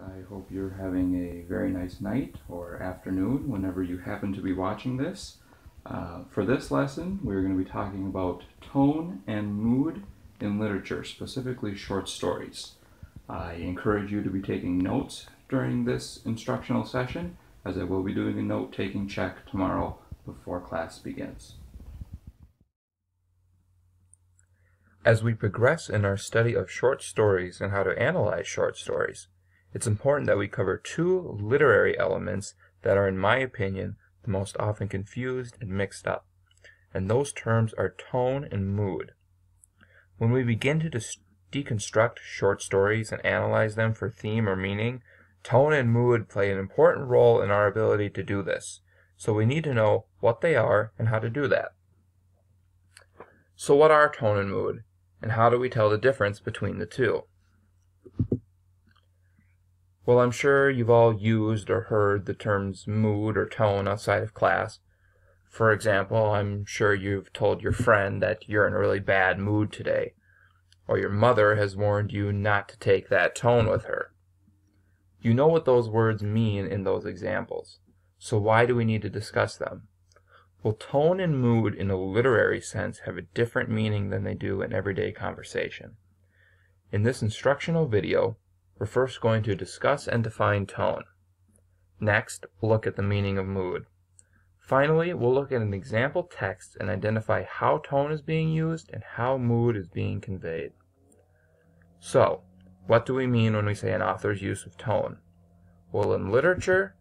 I hope you're having a very nice night or afternoon whenever you happen to be watching this. For this lesson, we're going to be talking about tone and mood in literature, specifically short stories. I encourage you to be taking notes during this instructional session, as I will be doing a note-taking check tomorrow before class begins. As we progress in our study of short stories and how to analyze short stories, it's important that we cover two literary elements that are, in my opinion, the most often confused and mixed up, and those terms are tone and mood. When we begin to deconstruct short stories and analyze them for theme or meaning, tone and mood play an important role in our ability to do this, so we need to know what they are and how to do that. So what are tone and mood, and how do we tell the difference between the two? Well, I'm sure you've all used or heard the terms mood or tone outside of class. For example, I'm sure you've told your friend that you're in a really bad mood today, or your mother has warned you not to take that tone with her. You know what those words mean in those examples, so why do we need to discuss them? Well, tone and mood in a literary sense have a different meaning than they do in everyday conversation. In this instructional video, we're first going to discuss and define tone. Next, we'll look at the meaning of mood. Finally, we'll look at an example text and identify how tone is being used and how mood is being conveyed. So, what do we mean when we say an author's use of tone? Well, in literature,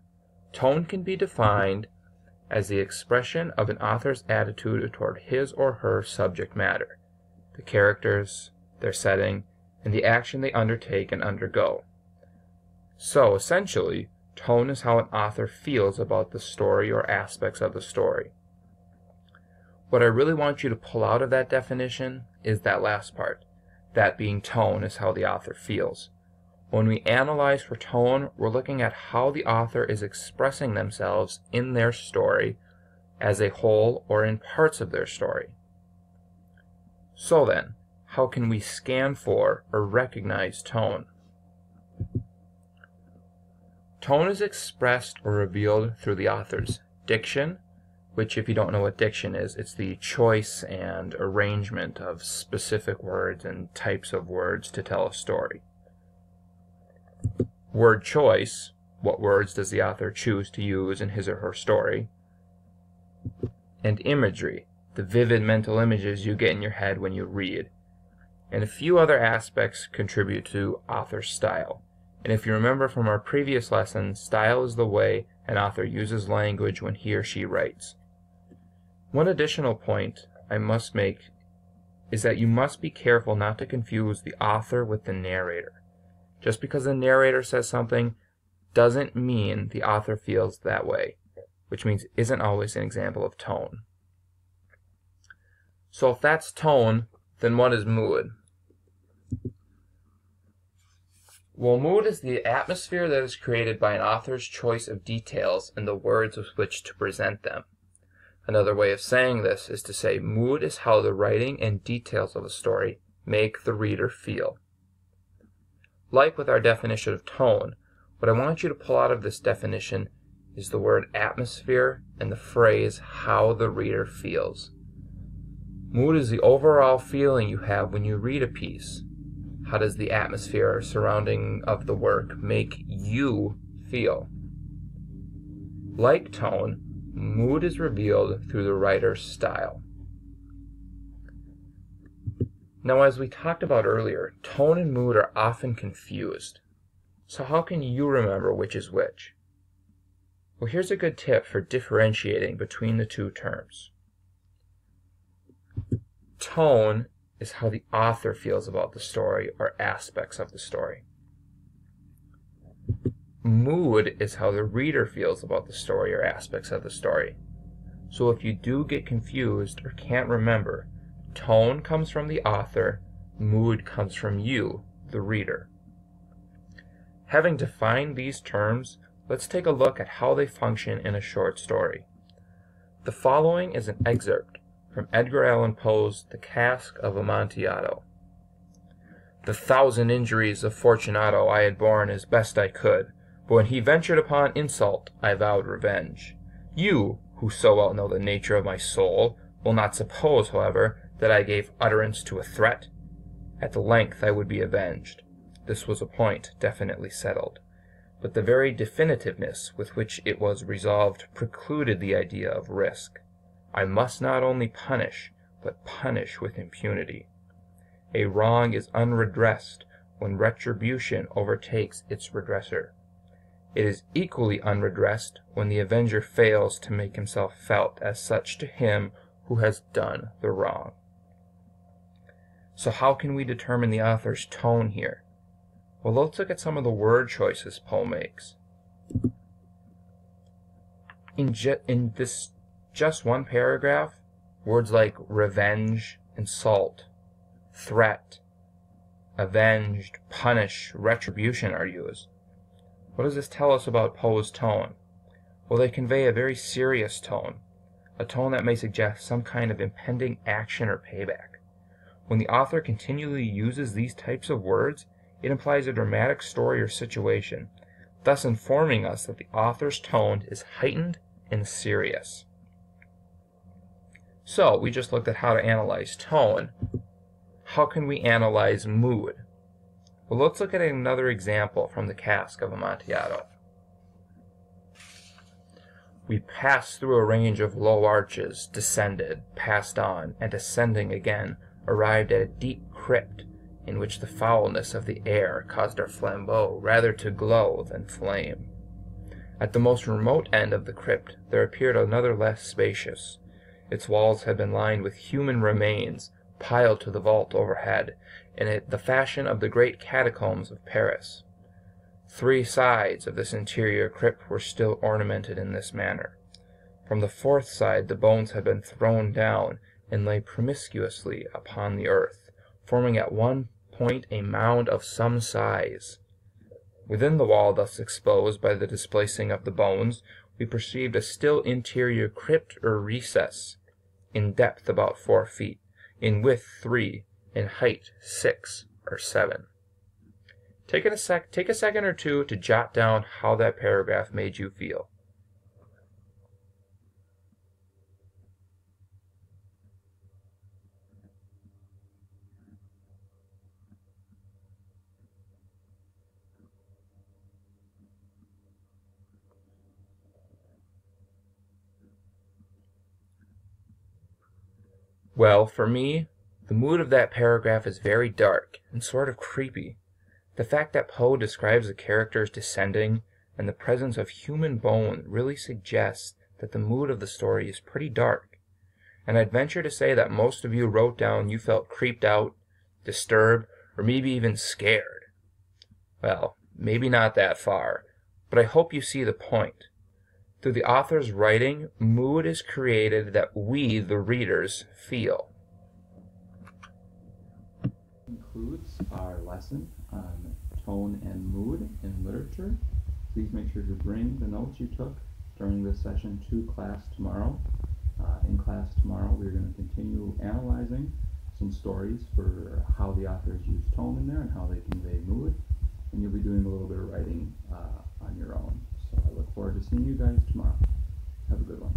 tone can be defined as the expression of an author's attitude toward his or her subject matter, the characters, their setting, and the action they undertake and undergo. So, essentially, tone is how an author feels about the story or aspects of the story. What I really want you to pull out of that definition is that last part, that being tone is how the author feels. When we analyze for tone, we're looking at how the author is expressing themselves in their story as a whole or in parts of their story. So then, how can we scan for or recognize tone? Tone is expressed or revealed through the author's diction, which, if you don't know what diction is, it's the choice and arrangement of specific words and types of words to tell a story. Word choice, what words does the author choose to use in his or her story? And imagery, the vivid mental images you get in your head when you read. And a few other aspects contribute to author's style. And if you remember from our previous lesson, style is the way an author uses language when he or she writes. One additional point I must make is that you must be careful not to confuse the author with the narrator. Just because the narrator says something doesn't mean the author feels that way, which means isn't always an example of tone. So if that's tone, then what is mood? Well, mood is the atmosphere that is created by an author's choice of details and the words with which to present them. Another way of saying this is to say mood is how the writing and details of a story make the reader feel. Like with our definition of tone, what I want you to pull out of this definition is the word atmosphere and the phrase how the reader feels. Mood is the overall feeling you have when you read a piece. How does the atmosphere surrounding of the work make you feel? Like tone, mood is revealed through the writer's style. Now, as we talked about earlier, tone and mood are often confused. So how can you remember which is which? Well, here's a good tip for differentiating between the two terms. Tone is how the author feels about the story or aspects of the story. Mood is how the reader feels about the story or aspects of the story. So if you do get confused or can't remember, tone comes from the author, mood comes from you, the reader. Having defined these terms, let's take a look at how they function in a short story. The following is an excerpt from Edgar Allan Poe's The Cask of Amontillado. The 1,000 injuries of Fortunato I had borne as best I could, but when he ventured upon insult, I vowed revenge. You, who so well know the nature of my soul, will not suppose, however, that I gave utterance to a threat. At length I would be avenged. This was a point definitely settled. But the very definitiveness with which it was resolved precluded the idea of risk. I must not only punish, but punish with impunity. A wrong is unredressed when retribution overtakes its redresser. It is equally unredressed when the avenger fails to make himself felt as such to him who has done the wrong. So how can we determine the author's tone here? Well, let's look at some of the word choices Poe makes. In this just one paragraph, words like revenge, insult, threat, avenged, punish, retribution are used. What does this tell us about Poe's tone? Well, they convey a very serious tone, a tone that may suggest some kind of impending action or payback. When the author continually uses these types of words, it implies a dramatic story or situation, thus informing us that the author's tone is heightened and serious. So, we just looked at how to analyze tone. How can we analyze mood? Well, let's look at another example from the Cask of Amontillado. We passed through a range of low arches, descended, passed on, and ascending again, arrived at a deep crypt, in which the foulness of the air caused our flambeaux rather to glow than flame. At the most remote end of the crypt there appeared another less spacious. Its walls had been lined with human remains, piled to the vault overhead, in the fashion of the great catacombs of Paris. 3 sides of this interior crypt were still ornamented in this manner. From the 4th side the bones had been thrown down and lay promiscuously upon the earth, forming at one point a mound of some size. Within the wall thus exposed by the displacing of the bones, we perceived a still interior crypt or recess, in depth about 4 feet, in width 3, in height 6 or 7. Take a second or two to jot down how that paragraph made you feel. Well, for me, the mood of that paragraph is very dark and sort of creepy. The fact that Poe describes the characters descending and the presence of human bone really suggests that the mood of the story is pretty dark. And I'd venture to say that most of you wrote down you felt creeped out, disturbed, or maybe even scared. Well, maybe not that far, but I hope you see the point. Through the author's writing, mood is created that we, the readers, feel. Concludes our lesson on tone and mood in literature. Please make sure to bring the notes you took during this session to class tomorrow. In class tomorrow, we're going to continue analyzing some stories for how the authors use tone in there and how they convey mood. And you'll be doing a little bit of writing on your own. So I look forward to seeing you guys tomorrow. Have a good one.